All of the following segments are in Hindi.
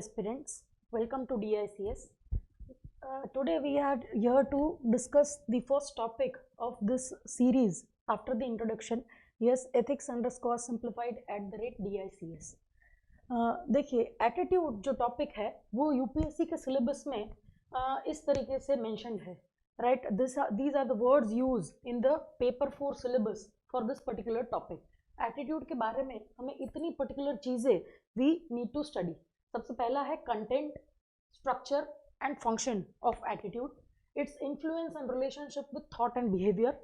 aspirants, welcome to DICS. Today we are here to discuss the first topic of this series after the introduction. Yes, ethics_simplified@DICS. देखिए, एटीट्यूड जो टॉपिक है वो यूपीएससी के सिलेबस में इस तरीके से मेंशन्ड है, right. These are the words use in the paper 4 syllabus for this particular topic. Attitude के बारे में हमें इतनी पर्टिकुलर चीज़ें वी नीड टू स्टडी. सबसे पहला है content, structure and function of attitude, its influence and relationship with thought and behaviour,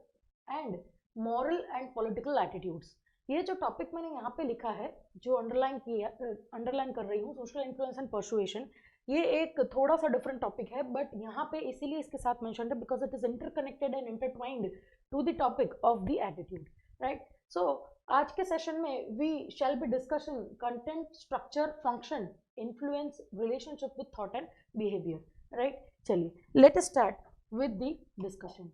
and moral and political attitudes. ये जो टॉपिक मैंने यहाँ पे लिखा है, जो अंडरलाइन कर रही हूँ, सोशल इन्फ्लुएंस एंड परसुएशन, ये एक थोड़ा सा डिफरेंट टॉपिक है, बट यहाँ पे इसीलिए इसके साथ मेंशन्ड है because it is interconnected and intertwined to the topic of the attitude, right. So आज के सेशन में we shall be discussion content, structure, function, influence, relationship with thought and behaviour, right. चलिए, let us start with the discussion.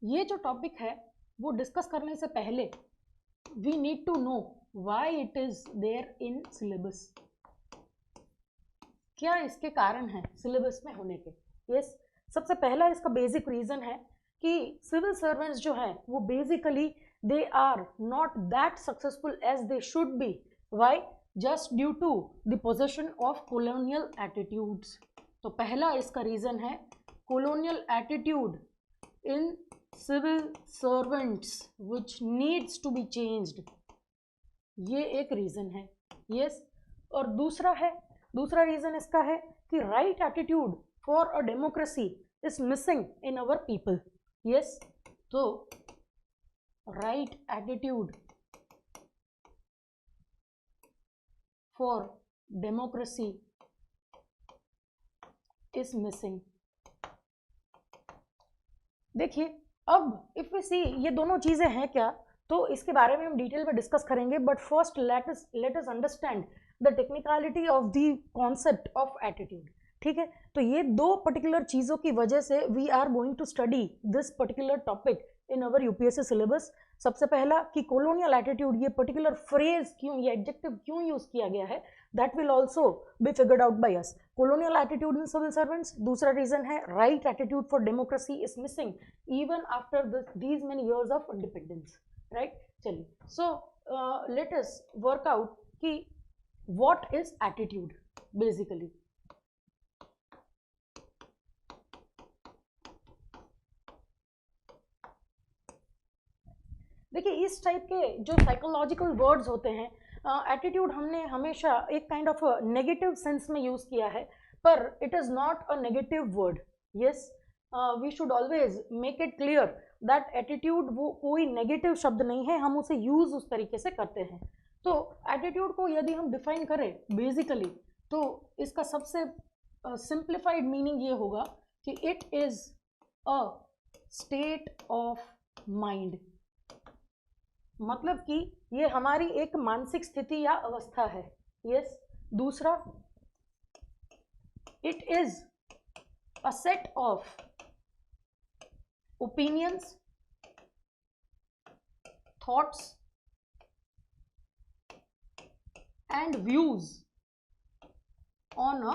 ये जो टॉपिक है वो डिस्कस करने से पहले we need to know why it is there in syllabus. क्या इसके कारण हैं सिलेबस में होने के. यस, सबसे पहला इसका बेसिक रीजन है कि सिविल सर्वेंट्स जो हैं वो basically they are not that successful as they should be. Why? Just due to the possession of colonial attitudes. तो पहला इसका रीजन है colonial attitude in civil servants which needs to be changed. ये एक रीजन है. यस, और दूसरा रीजन इसका है कि right attitude for a democracy is missing in our people. Yes, तो right attitude for democracy is missing. देखिए, अब इफ वी सी ये दोनों चीजें हैं क्या, तो इसके बारे में हम डिटेल में डिस्कस करेंगे, but first let us understand the technicality of the concept of attitude. ठीक है, तो ये दो पर्टिकुलर चीजों की वजह से we are going to study this particular topic in our UPSC syllabus. सबसे पहला कि कॉलोनियल एटीट्यूड, ये पर्टिकुलर फ्रेज क्यों, ये एडजेक्टिव क्यों यूज किया गया है, that will also be figured out by us. Colonial attitude in civil servants. दूसरा रीजन है right attitude for democracy is missing even after these many years of independence, right. चलिए, so let us work out कि व्हाट इज एटीट्यूड बेसिकली. देखिए, इस टाइप के जो साइकोलॉजिकल वर्ड्स होते हैं, एटीट्यूड हमने हमेशा एक काइंड ऑफ नेगेटिव सेंस में यूज किया है, पर it is not a negative word. Yes, we should always make it clear that attitude वो कोई नेगेटिव शब्द नहीं है, हम उसे यूज उस तरीके से करते हैं. तो एटीट्यूड को यदि हम डिफाइन करें बेसिकली, तो इसका सबसे सिंप्लीफाइड मीनिंग ये होगा कि it is a state of mind. मतलब कि ये हमारी एक मानसिक स्थिति या अवस्था है. यस, दूसरा it is a set of opinions, thoughts and views on a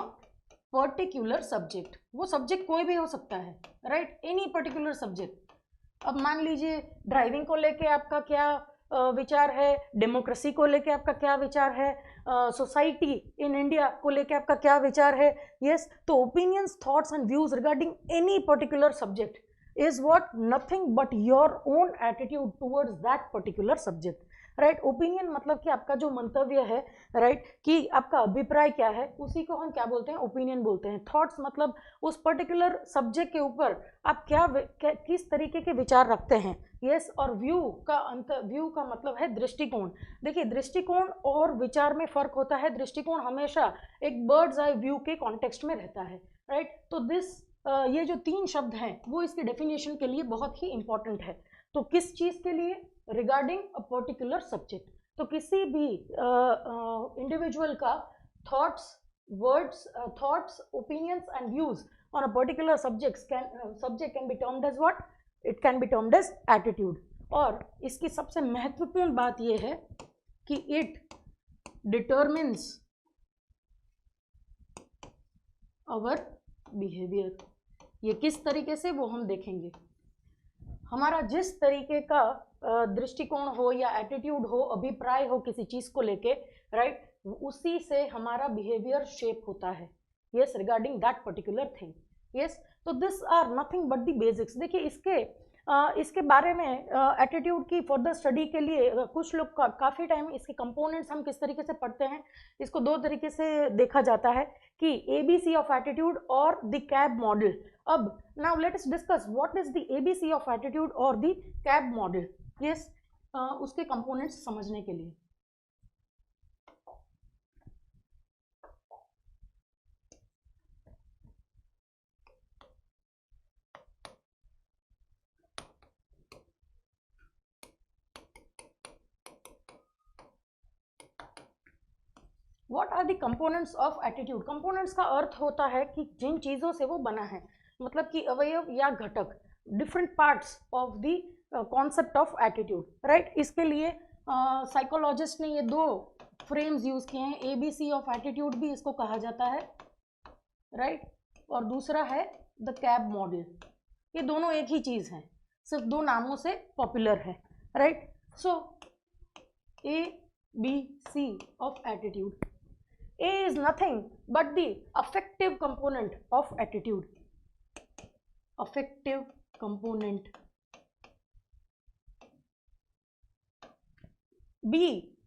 particular subject. वो सब्जेक्ट कोई भी हो सकता है, राइट, एनी पर्टिकुलर सब्जेक्ट. अब मान लीजिए ड्राइविंग को लेके आपका क्या विचार है, डेमोक्रेसी को लेके आपका क्या विचार है, सोसाइटी इन इंडिया को लेके आपका क्या विचार है. यस, तो opinions, thoughts and views regarding any particular subject is what, nothing but your own attitude towards that particular subject, right. Opinion मतलब कि आपका जो मंतव्य है, राइट, कि आपका अभिप्राय क्या है, उसी को हम क्या बोलते हैं, ओपिनियन बोलते हैं. थॉट्स मतलब उस पर्टिकुलर सब्जेक्ट के ऊपर आप किस तरीके के विचार रखते हैं. यस, और व्यू का मतलब है दृष्टिकोण. देखिए, दृष्टिकोण और विचार में फर्क होता है. दृष्टिकोण हमेशा एक बर्ड्स आई व्यू के कॉन्टेक्स्ट में रहता है, राइट. तो ये जो 3 शब्द हैं वो इसकी डेफिनेशन के लिए बहुत ही इंपॉर्टेंट है. तो किस चीज के लिए, रिगार्डिंग अ पर्टिकुलर सब्जेक्ट. तो किसी भी इंडिविजुअल का thoughts, opinions and views on a particular subject can be termed as what, it can be termed as attitude. और इसकी सबसे महत्वपूर्ण बात यह है कि इट डिटरमिन्स आवर बिहेवियर। ये किस तरीके से, वो हम देखेंगे। हमारा जिस तरीके का दृष्टिकोण हो या एटीट्यूड हो, अभिप्राय हो किसी चीज को लेके, राइट, उसी से हमारा बिहेवियर शेप होता है, yes, regarding that particular thing, yes. तो this are nothing but the basics. देखिए इसके बारे में एटीट्यूड की फर्दर स्टडी के लिए कुछ लोग काफ़ी टाइम इसके कंपोनेंट्स हम किस तरीके से पढ़ते हैं, इसको दो तरीके से देखा जाता है कि ABC ऑफ एटीट्यूड और द कैब मॉडल। अब now let us discuss what is the ABC of attitude और द कैब मॉडल, यस, उसके कंपोनेंट्स समझने के लिए। What are the components of attitude. Components का अर्थ होता है कि जिन चीज़ों से वो बना है, मतलब कि अवयव या घटक, different parts of the concept of attitude, right. इसके लिए साइकोलॉजिस्ट ने ये दो फ्रेम्स यूज किए हैं, ABC ऑफ एटीट्यूड भी इसको कहा जाता है, राइट, और दूसरा है द कैब मॉडल। ये दोनों एक ही चीज़ है, सिर्फ दो नामों से पॉपुलर है, right. So ABC of attitude. A is nothing but the affective component of attitude. Affective component. B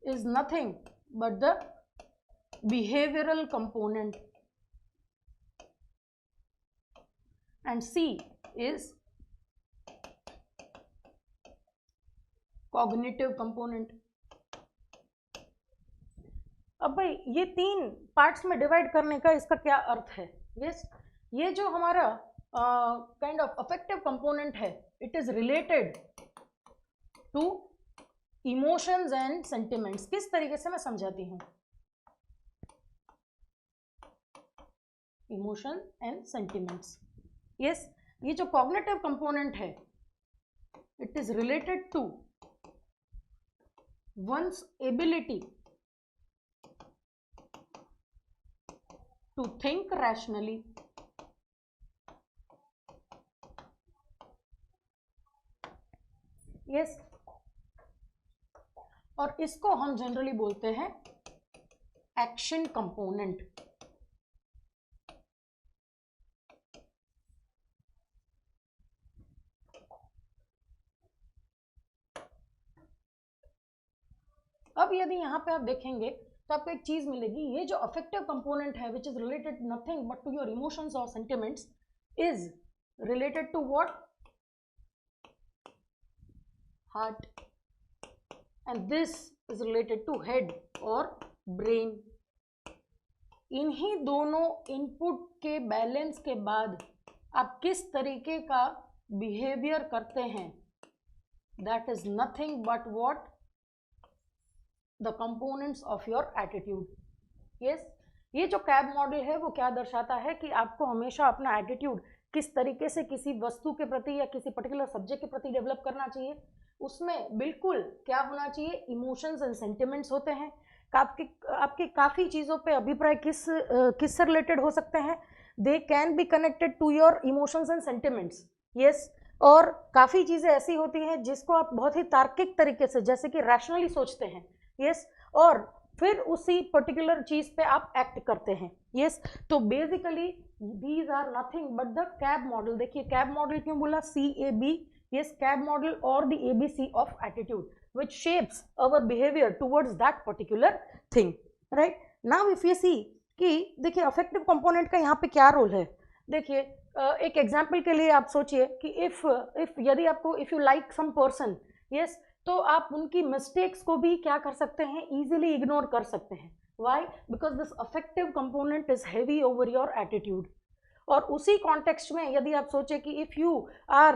is nothing but the behavioral component. And C is cognitive component. अब भाई ये तीन पार्ट्स में डिवाइड करने का इसका क्या अर्थ है, यस, ये जो हमारा काइंड ऑफ अफेक्टिव कंपोनेंट है, it is related to emotions and sentiments. किस तरीके से मैं समझाती हूँ, इमोशन एंड सेंटिमेंट्स, यस। ये जो कॉग्निटिव कंपोनेंट है, it is related to one's ability to think rationally, yes, और इसको हम जनरली बोलते हैं एक्शन कंपोनेंट। अब यदि यहां पे आप देखेंगे तो आपको एक चीज मिलेगी, ये जो अफेक्टिव कंपोनेंट है which is related nothing but to your emotions और sentiments is related to what, heart, and this is related to head और ब्रेन। इन्हीं दोनों इनपुट के बैलेंस के बाद आप किस तरीके का बिहेवियर करते हैं, that is nothing but what, the components of your attitude, yes। ये जो कैब मॉडल है वो क्या दर्शाता है कि आपको हमेशा अपना एटीट्यूड किस तरीके से किसी वस्तु के प्रति या किसी पर्टिकुलर सब्जेक्ट के प्रति डेवलप करना चाहिए। उसमें बिल्कुल क्या होना चाहिए, इमोशंस एंड सेंटिमेंट्स होते हैं। आपके काफ़ी चीज़ों पे अभिप्राय किससे रिलेटेड हो सकते हैं, they can be connected to your emotions and sentiments, yes. और काफ़ी चीज़ें ऐसी होती हैं जिसको आप बहुत ही तार्किक तरीके से, जैसे कि रैशनली सोचते हैं, यस, और फिर उसी पर्टिकुलर चीज पे आप एक्ट करते हैं, यस। तो basically these are nothing but the CAB model. देखिए कैब मॉडल क्यों बोला, CAB, यस, कैब मॉडल और the ABC of attitude which shapes our behaviour towards that particular thing, right. Now if you see कि देखिए अफेक्टिव कंपोनेंट का यहाँ पे क्या रोल है। देखिए एक एग्जाम्पल के लिए आप सोचिए कि इफ यदि आपको if you like some person, yes, तो आप उनकी मिस्टेक्स को भी क्या कर सकते हैं, इजीली इग्नोर कर सकते हैं। Why, because this affective component is heavy over your attitude. और उसी कॉन्टेक्स्ट में यदि आप सोचें कि if you are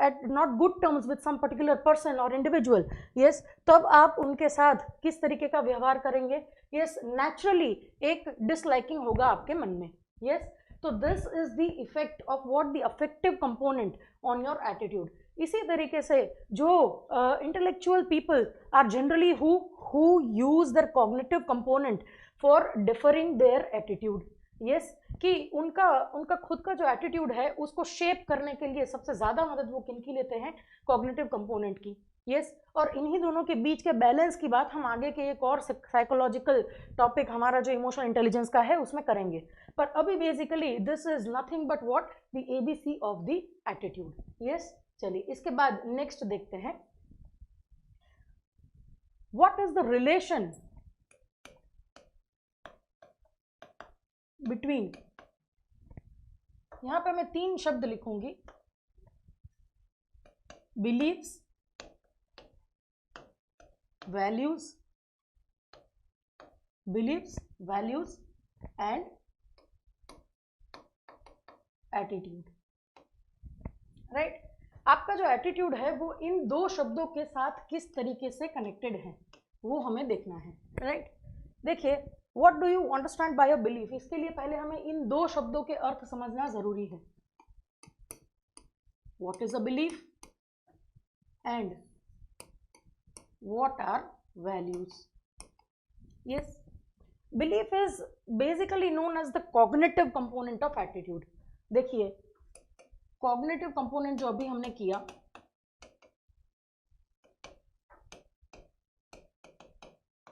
at not good terms with some particular person और इंडिविजुअल, यस, तब आप उनके साथ किस तरीके का व्यवहार करेंगे, यस, नेचुरली एक डिसलाइकिंग होगा आपके मन में, यस। तो this is the effect of what the affective component on your attitude. इसी तरीके से जो intellectual people are generally who use their cognitive component for differing their attitude, yes, कि उनका खुद का जो एटीट्यूड है उसको शेप करने के लिए सबसे ज़्यादा मदद वो किनकी लेते हैं, कॉग्निटिव कंपोनेंट की, यस। और इन्हीं दोनों के बीच के बैलेंस की बात हम आगे के एक और साइकोलॉजिकल टॉपिक हमारा जो इमोशनल इंटेलिजेंस का है उसमें करेंगे, पर अभी basically this is nothing but what, the ABC of the attitude, yes. चलिए इसके बाद नेक्स्ट देखते हैं, what is the relation between, यहां पे मैं 3 शब्द लिखूंगी, beliefs, values, beliefs, values and attitude, right. आपका जो एटीट्यूड है वो इन 2 शब्दों के साथ किस तरीके से कनेक्टेड है वो हमें देखना है, राइट। देखिए, what do you understand by a belief, इसके लिए पहले हमें इन 2 शब्दों के अर्थ समझना जरूरी है। What is a belief and what are values, yes. Belief is basically known as the cognitive component of attitude. देखिए, कॉग्निटिव कंपोनेंट जो अभी हमने किया,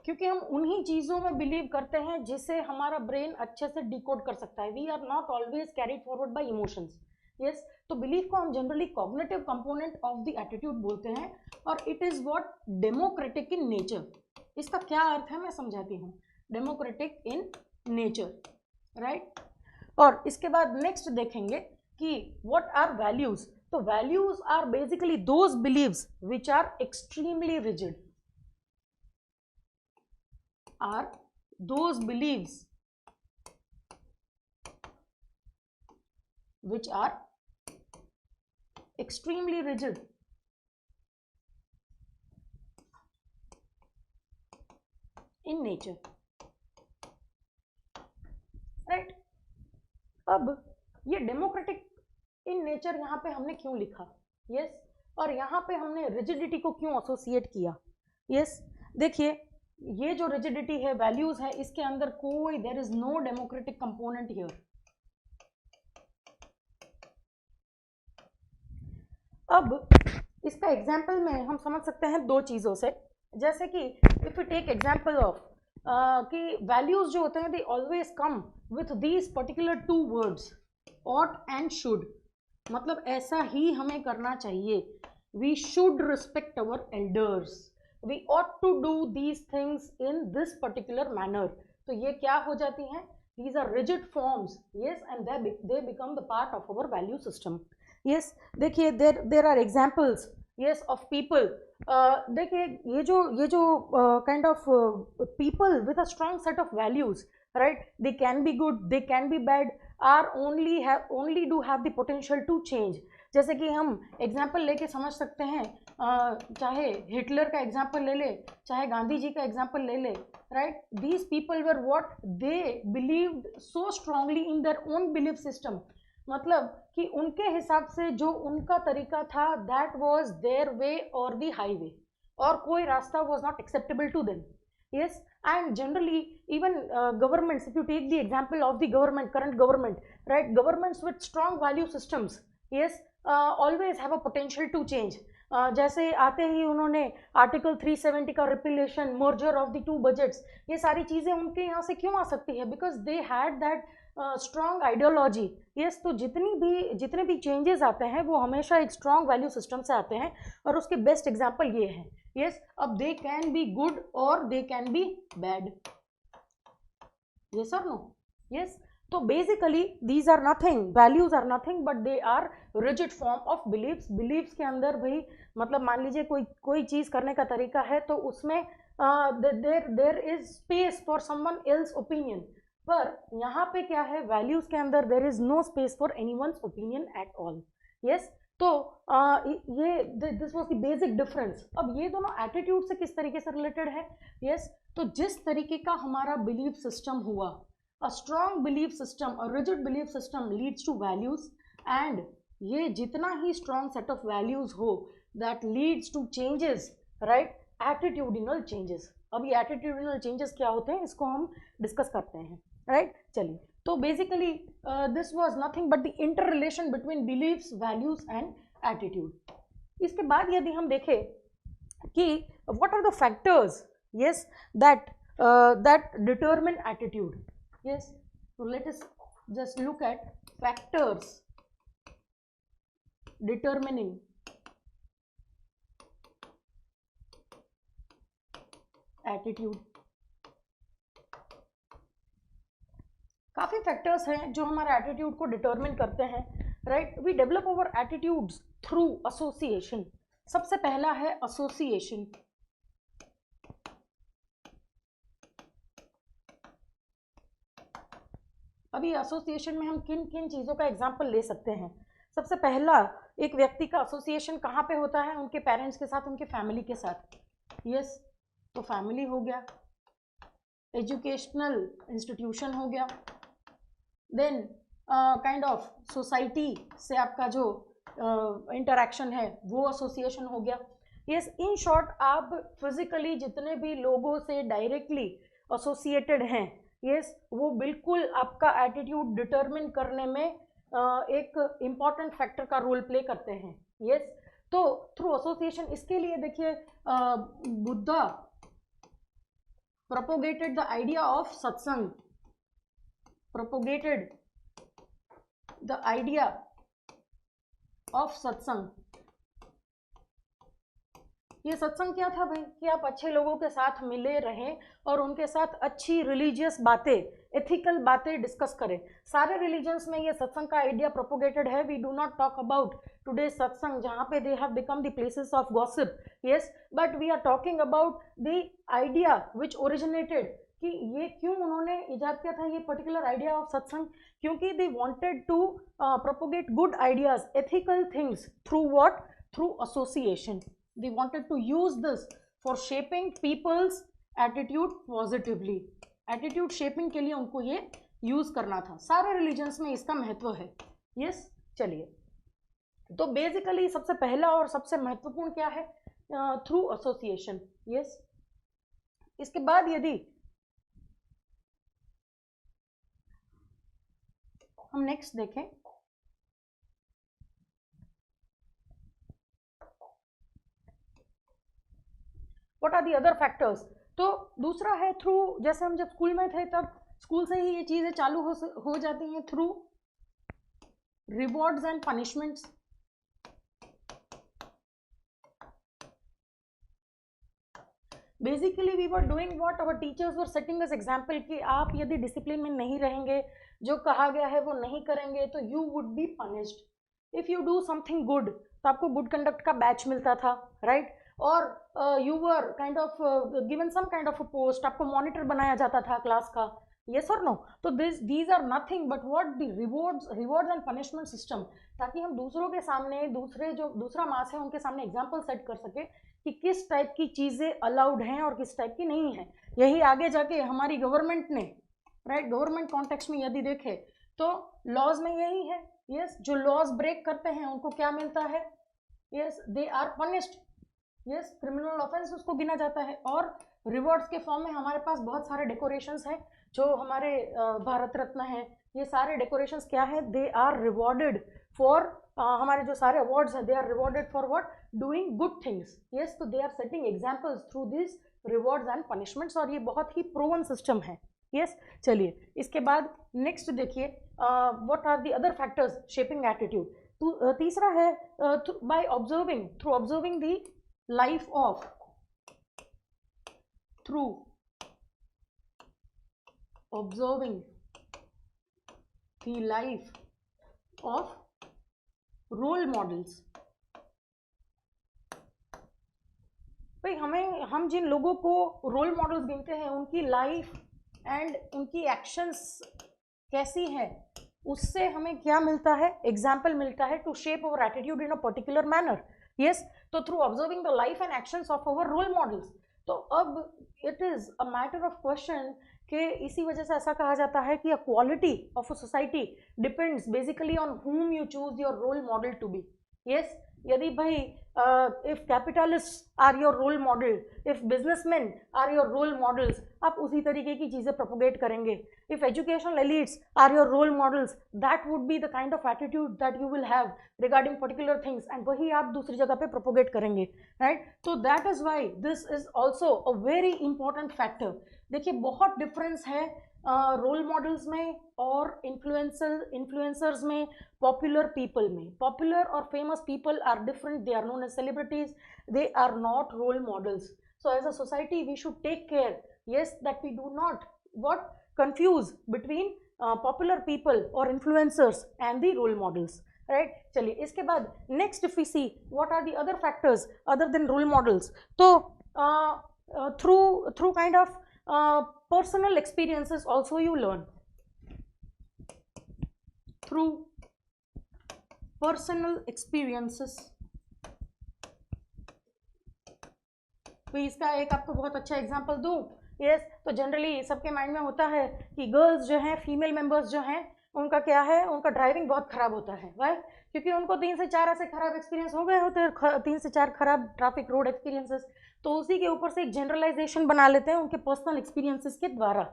क्योंकि हम उन्हीं चीजों में बिलीव करते हैं जिसे हमारा ब्रेन अच्छे से डिकोड कर सकता है। We are not always carried forward by emotions, yes. तो बिलीफ को हम generally cognitive component of the attitude बोलते हैं, और it is what, democratic in nature. इसका क्या अर्थ है मैं समझाती हूँ, डेमोक्रेटिक इन नेचर, राइट। और इसके बाद नेक्स्ट देखेंगे कि व्हाट आर वैल्यूज। तो values are basically those beliefs which are extremely rigid, are those beliefs which are extremely rigid in nature, right। अब ये डेमोक्रेटिक इन नेचर यहाँ पे हमने क्यों लिखा, yes, और यहाँ पे हमने रिजिडिटी को क्यों एसोसिएट किया, yes। देखिए, ये जो रिजिडिटी है, वैल्यूज है, इसके अंदर कोई, there is no democratic component here. अब इसका एग्जाम्पल में हम समझ सकते हैं 2 चीजों से, जैसे कि if you take example of कि वैल्यूज जो होते हैं they always come with these particular 2 words, ought and should, मतलब ऐसा ही हमें करना चाहिए, we should respect our elders, we ought to do these things in this particular manner। तो ये क्या हो जाती हैं, these are rigid forms, yes, and they become the part of our value system, yes। देखिए, there are examples, yes, of people, देखिए ये जो kind of people with a strong set of values, right, they can be good, they can be bad, are only do have the potential to change। जैसे कि हम एग्जाम्पल लेके समझ सकते हैं, चाहे हिटलर का एग्जाम्पल ले ले, चाहे गांधी जी का एग्जाम्पल ले ले, right. These people were what, they believed so strongly in their own belief system, मतलब कि उनके हिसाब से जो उनका तरीका था, दैट वाज देयर वे और द हाईवे, और कोई रास्ता was not acceptable to them, yes। And generally even governments, if you take the example of the current government, right, governments with strong value systems, yes, always have a potential to change। जैसे आते ही उन्होंने आर्टिकल 370 का रिपीलेशन, मर्जर ऑफ द 2 बजट्स, ये सारी चीज़ें उनके यहाँ से क्यों आ सकती है, because they had that strong ideology, yes. तो जितने भी चेंजेस आते हैं वो हमेशा एक स्ट्रॉन्ग वैल्यू सिस्टम से आते हैं, और उसके बेस्ट एग्जाम्पल ये है, यस। अब दे कैन बी गुड और they can be bad, yes और नो, यस। तो basically these are nothing, values are nothing but they are rigid form of beliefs. Beliefs के अंदर भाई, मतलब मान लीजिए कोई चीज करने का तरीका है, तो उसमें there is space for someone else opinion, पर यहाँ पे क्या है, वैल्यूज के अंदर there is no space for anyone's opinion at all, yes. तो ये this was the basic difference. अब ये दोनों एटीट्यूड से किस तरीके से रिलेटेड है, यस। तो जिस तरीके का हमारा बिलीफ सिस्टम हुआ, a strong belief system, a rigid belief system leads to values, and ये जितना ही स्ट्रॉन्ग सेट ऑफ वैल्यूज हो that leads to changes, right, attitudinal changes. अब ये एटीट्यूडिनल चेंजेस क्या होते हैं इसको हम डिस्कस करते हैं, राइट। चलिए, तो basically this was nothing but the inter relation between beliefs, values and attitude. इसके बाद यदि हम देखें कि what are the factors, yes, that determine attitude, yes, so let us just look at factors determining attitude। काफी फैक्टर्स हैं जो हमारे एटीट्यूड को डिटरमिन करते हैं, right. We develop our attitudes through association. सबसे पहला है एसोसिएशन। अभी एसोसिएशन में हम किन किन चीज़ों का एग्जाम्पल ले सकते हैं। सबसे पहला, एक व्यक्ति का एसोसिएशन कहाँ पे होता है? उनके पेरेंट्स के साथ, उनके फैमिली के साथ, यस, तो फैमिली हो गया, एजुकेशनल इंस्टीट्यूशन हो गया, देन काइंड ऑफ सोसाइटी से आपका जो इंटरेक्शन है वो एसोसिएशन हो गया। यस, इन शॉर्ट आप फिजिकली जितने भी लोगों से डायरेक्टली एसोसिएटेड हैं, यस, वो बिल्कुल आपका एटीट्यूड डिटरमिन करने में एक इम्पॉर्टेंट फैक्टर का रोल प्ले करते हैं, यस। तो थ्रू एसोसिएशन, इसके लिए देखिए Buddha propagated the idea of satsang, propagated the idea of satsang। ये सत्संग क्या था भाई? कि आप अच्छे लोगों के साथ मिले रहें और उनके साथ अच्छी रिलीजियस बातें, एथिकल बातें डिस्कस करें। सारे रिलीजन्स में ये सत्संग का आइडिया प्रोपोगेटेड है। We do not talk about today satsang जहाँ पे they have become the places of gossip, yes, but we are talking about the idea which originated, कि ये क्यों उन्होंने इजाद किया था ये पर्टिकुलर आइडिया ऑफ सत्संग? क्योंकि they wanted to propagate good ideas, ethical things through what? Through association. They wanted to use this for shaping people's attitude positively। Attitude shaping के लिए उनको ये यूज करना था। सारे रिलीजन्स में इसका महत्व है, यस। चलिए, तो बेसिकली सबसे पहला और सबसे महत्वपूर्ण क्या है? Through association, yes. इसके बाद यदि हम नेक्स्ट देखें, what are the other factors? तो दूसरा है थ्रू, जैसे हम जब स्कूल में थे तब स्कूल से ही ये चीज़ें चालू हो जाती हैं, through rewards and punishments. Basically we were doing what our teachers were setting us example, कि आप यदि डिसिप्लिन में नहीं रहेंगे, जो कहा गया है वो नहीं करेंगे, तो you would be punished. If you do something good, तो आपको गुड कंडक्ट का बैच मिलता था, राइट, और you were kind of given some kind of a post, आपको मॉनिटर बनाया जाता था क्लास का, यस और नो। तो these are nothing but what the rewards and punishment system, ताकि हम दूसरों के सामने, दूसरा मास है उनके सामने एग्जाम्पल सेट कर सके कि किस टाइप की चीज़ें अलाउड हैं और किस टाइप की नहीं है। यही आगे जाके हमारी गवर्नमेंट ने, राइट, गवर्नमेंट कॉन्टेक्स्ट में यदि देखें तो लॉज में यही है, यस। जो लॉज ब्रेक करते हैं उनको क्या मिलता है? Yes, they are punished, yes, criminal offence उसको गिना जाता है। और रिवॉर्ड्स के फॉर्म में हमारे पास बहुत सारे डेकोरेशंस हैं, जो हमारे भारत रत्न हैं, ये सारे डेकोरेशंस क्या है? दे आर रिवॉर्डेड फॉर, हमारे जो सारे अवार्ड्स हैं, they are rewarded for what? Doing good things, yes. तो they are setting examples through this rewards and punishments, और ये बहुत ही प्रोवन सिस्टम है, यस। चलिए, इसके बाद नेक्स्ट देखिए, what are the other factors shaping attitude. तीसरा है by observing, through observing the life of, through observing the life of role models। भाई हम जिन लोगों को रोल मॉडल्स गिनते हैं उनकी लाइफ एंड उनकी एक्शंस कैसी है, उससे हमें क्या मिलता है? एग्जाम्पल मिलता है to shape our attitude in a particular manner, yes. तो through observing the life and actions of our role models. तो अब it is a matter of question कि इसी वजह से ऐसा कहा जाता है कि a quality of a society depends basically on whom you choose your role model to be. yes, यदि भाई if capitalist are your role model, if businessman are your role models, आप उसी तरीके की चीज़ें प्रोपोगेट करेंगे. If educational elites are your role models, that would be the kind of attitude that you will have regarding particular things, and वही आप दूसरी जगह पे प्रोपोगेट करेंगे, राइट. तो that is why this is also a very important factor. देखिए बहुत डिफरेंस है रोल मॉडल्स में और इन्फ्लुएंसर्स में, पॉपुलर पीपल में. पॉपुलर और famous people are different, they are known as celebrities, they are not role models. So as a society we should take care, yes, that we do not what confuse between popular people or influencers and the role models, right. चलिए इसके बाद next if we see what are the other factors other than role models. तो through kind of personal experiences also you learn, through personal experiences. तो इसका एक आपको बहुत अच्छा एग्जांपल दूं. यस, तो जनरली सबके माइंड में होता है कि गर्ल्स जो हैं, फीमेल मेंबर्स जो हैं, उनका क्या है, उनका ड्राइविंग बहुत ख़राब होता है. वाई? क्योंकि उनको 3 से 4 ऐसे ख़राब एक्सपीरियंस हो गए होते हैं, 3 से 4 ख़राब ट्रैफिक रोड एक्सपीरियंसेस. तो उसी के ऊपर से एक जनरलाइजेशन बना लेते हैं उनके पर्सनल एक्सपीरियंसेस के द्वारा.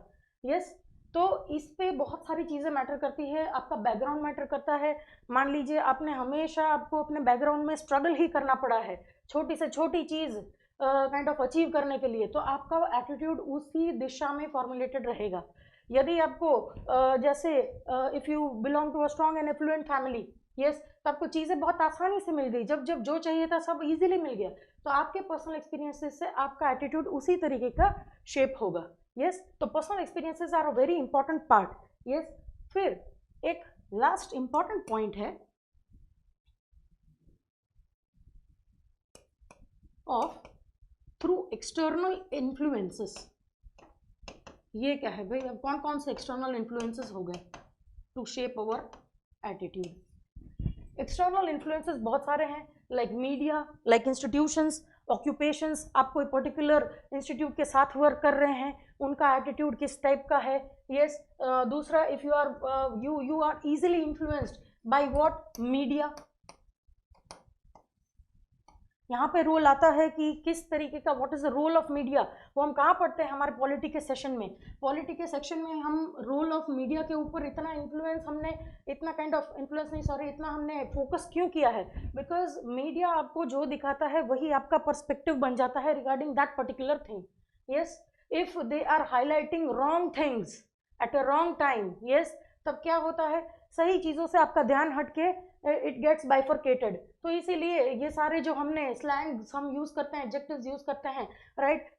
यस, तो इस पे बहुत सारी चीज़ें मैटर करती है. आपका बैकग्राउंड मैटर करता है. मान लीजिए आपने हमेशा आपको अपने बैकग्राउंड में स्ट्रगल ही करना पड़ा है छोटी से छोटी चीज़ काइंड ऑफ अचीव करने के लिए, तो आपका एटीट्यूड उसी दिशा में फॉर्मुलेटेड रहेगा. यदि आपको जैसे if you belong to a strong and affluent family, yes, तो आपको चीज़ें बहुत आसानी से मिल गई, जब जब जो चाहिए था सब इजीली मिल गया, तो आपके पर्सनल एक्सपीरियंसेस से आपका एटीट्यूड उसी तरीके का शेप होगा. यस, तो personal experiences are a very important part. Yes, फिर एक लास्ट इंपॉर्टेंट पॉइंट है ऑफ थ्रू एक्सटर्नल इन्फ्लुएंसेस. ये क्या है भाई, अब कौन कौन से एक्सटर्नल इन्फ्लुएंसेस हो गए to shape our attitude. External influences बहुत सारे हैं, like media, like institutions, occupations. आप कोई पर्टिकुलर इंस्टीट्यूट के साथ वर्क कर रहे हैं, उनका एटीट्यूड किस टाइप का है. यस, दूसरा, if you are easily influenced by what, media. यहाँ पे रोल आता है कि किस तरीके का, what is the role of media. वो हम कहाँ पढ़ते हैं, हमारे पॉलिटी के सेक्शन में. पॉलिटी के सेक्शन में हम रोल ऑफ मीडिया के ऊपर इतना इन्फ्लुएंस हमने, इतना काइंड ऑफ इन्फ्लुएंस नहीं, सॉरी, इतना हमने फोकस क्यों किया है. बिकॉज मीडिया आपको जो दिखाता है वही आपका पर्सपेक्टिव बन जाता है regarding that particular thing. Yes, if they are highlighting wrong things at a wrong time, yes, तब क्या होता है, सही चीज़ों से आपका ध्यान हट के इट गेट्स बाइफरकेटेड. तो इसीलिए ये सारे जो हमने स्लैंग्स हम यूज़ करते हैं, एडजेक्टिव्स यूज़ करते हैं, राइट,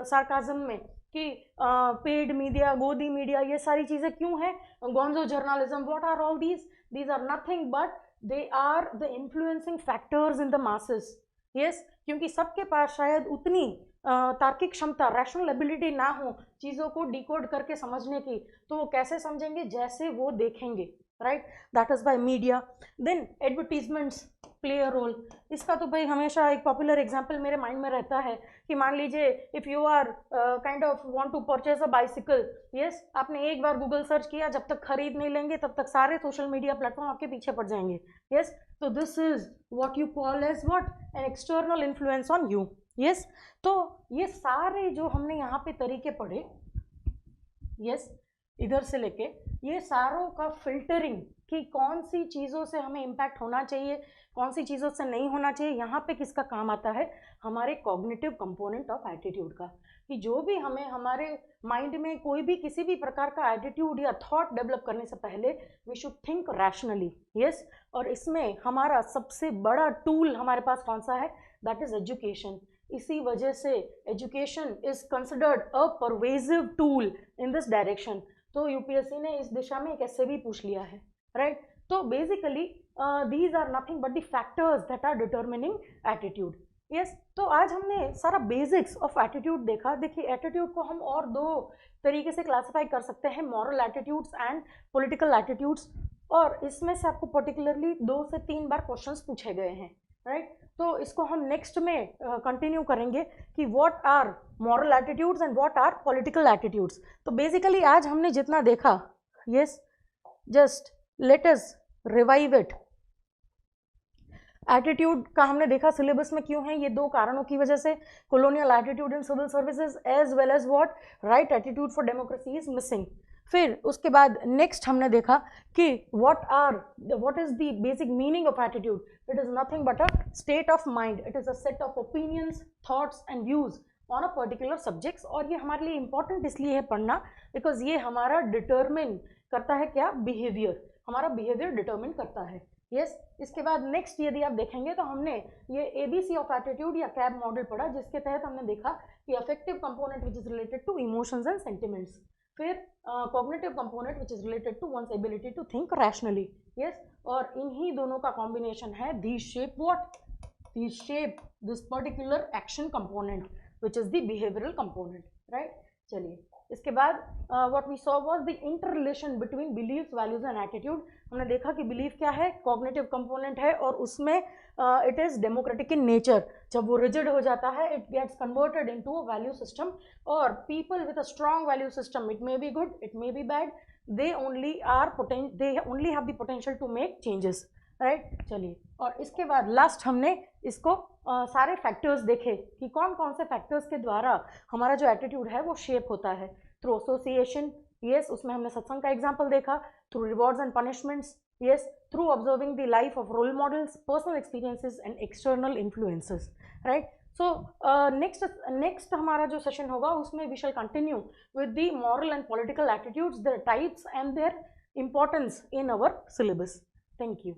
सार्काज़म में, कि पेड मीडिया, गोदी मीडिया, ये सारी चीज़ें क्यों हैं, gonzo journalism, what are all these are nothing but they are the influencing factors in the masses. Yes, क्योंकि सबके पास शायद उतनी तार्किक क्षमता, रैशनल एबिलिटी ना हो चीज़ों को डिकोड करके समझने की, तो वो कैसे समझेंगे, जैसे वो देखेंगे, right. That is by media. Then advertisements play a role. इसका तो भाई हमेशा एक पॉपुलर एग्जांपल मेरे माइंड में रहता है कि मान लीजिए if you are kind of want to purchase a bicycle. Yes, आपने एक बार गूगल सर्च किया, जब तक खरीद नहीं लेंगे तब तक सारे सोशल मीडिया प्लेटफॉर्म आपके पीछे पड़ जाएंगे. यस, तो this is what you call as what, an external influence on you. Yes, तो ये सारे जो हमने यहाँ पे तरीके पढ़े, यस, इधर से लेके ये सारों का फिल्टरिंग कि कौन सी चीज़ों से हमें इम्पैक्ट होना चाहिए, कौन सी चीज़ों से नहीं होना चाहिए, यहाँ पे किसका काम आता है, हमारे कॉग्निटिव कंपोनेंट ऑफ एटीट्यूड का. कि जो भी हमें हमारे माइंड में कोई भी किसी भी प्रकार का एटीट्यूड या थॉट डेवलप करने से पहले we should think rationally. Yes, और इसमें हमारा सबसे बड़ा टूल हमारे पास कौन सा है, दैट इज़ एजुकेशन. इसी वजह से education is considered a pervasive tool in this direction. तो यूपीएससी ने इस दिशा में एक ऐसे भी पूछ लिया है, राइट. तो basically these are nothing but the factors that are determining attitude. Yes, तो आज हमने सारा बेसिक्स ऑफ एटीट्यूड देखा. देखिए, एटीट्यूड को हम और 2 तरीके से क्लासिफाई कर सकते हैं, moral attitudes and political attitudes. और इसमें से आपको पर्टिकुलरली 2 से 3 बार क्वेश्चंस पूछे गए हैं. राइट। तो इसको हम नेक्स्ट में कंटिन्यू करेंगे कि what are moral attitudes and what are political attitudes. तो बेसिकली आज हमने जितना देखा, yes, just let us revive it. Attitude का हमने देखा सिलेबस में क्यों है, ये दो कारणों की वजह से, colonial attitude in civil services as well as what right attitude for democracy is missing. फिर उसके बाद नेक्स्ट हमने देखा कि what is the basic meaning of attitude. It is nothing but a state of mind, it is a set of opinions, thoughts and views on a particular subjects. और ये हमारे लिए इंपॉर्टेंट इसलिए है पढ़ना बिकॉज ये हमारा डिटर्मिन करता है क्या, बिहेवियर, हमारा बिहेवियर डिटर्मिन करता है। यस इसके बाद नेक्स्ट यदि आप देखेंगे तो हमने ये ABC ऑफ एटीट्यूड या कैब मॉडल पढ़ा, जिसके तहत हमने देखा कि affective component which is related to emotions and sentiments, फिर cognitive component which is related to one's ability to think rationally. Yes, और इन्हीं दोनों का कॉम्बिनेशन है these shape what, these shape this particular action component which is the behavioral component, right। चलिए इसके बाद what we saw was the inter relation between beliefs, values and attitude. हमने देखा कि बिलीफ क्या है, कॉग्निटिव कंपोनेंट है और उसमें it is democratic in nature. जब वो रिजिड हो जाता है it gets converted into a value system, और people with a strong value system, it may be good it may be bad, they only have the potential to make changes, right. चलिए और इसके बाद लास्ट हमने इसको सारे फैक्टर्स देखे कि कौन कौन से फैक्टर्स के द्वारा हमारा जो एटीट्यूड है वो शेप होता है। थ्रू एसोसिएशन, यस, उसमें हमने सत्संग का एग्जांपल देखा, through rewards and punishments, yes, through observing the life of role models, personal experiences and external influences, right. So next हमारा जो सेशन होगा उसमें we shall continue with the moral and political attitudes, their types and their importance in our syllabus. Thank you.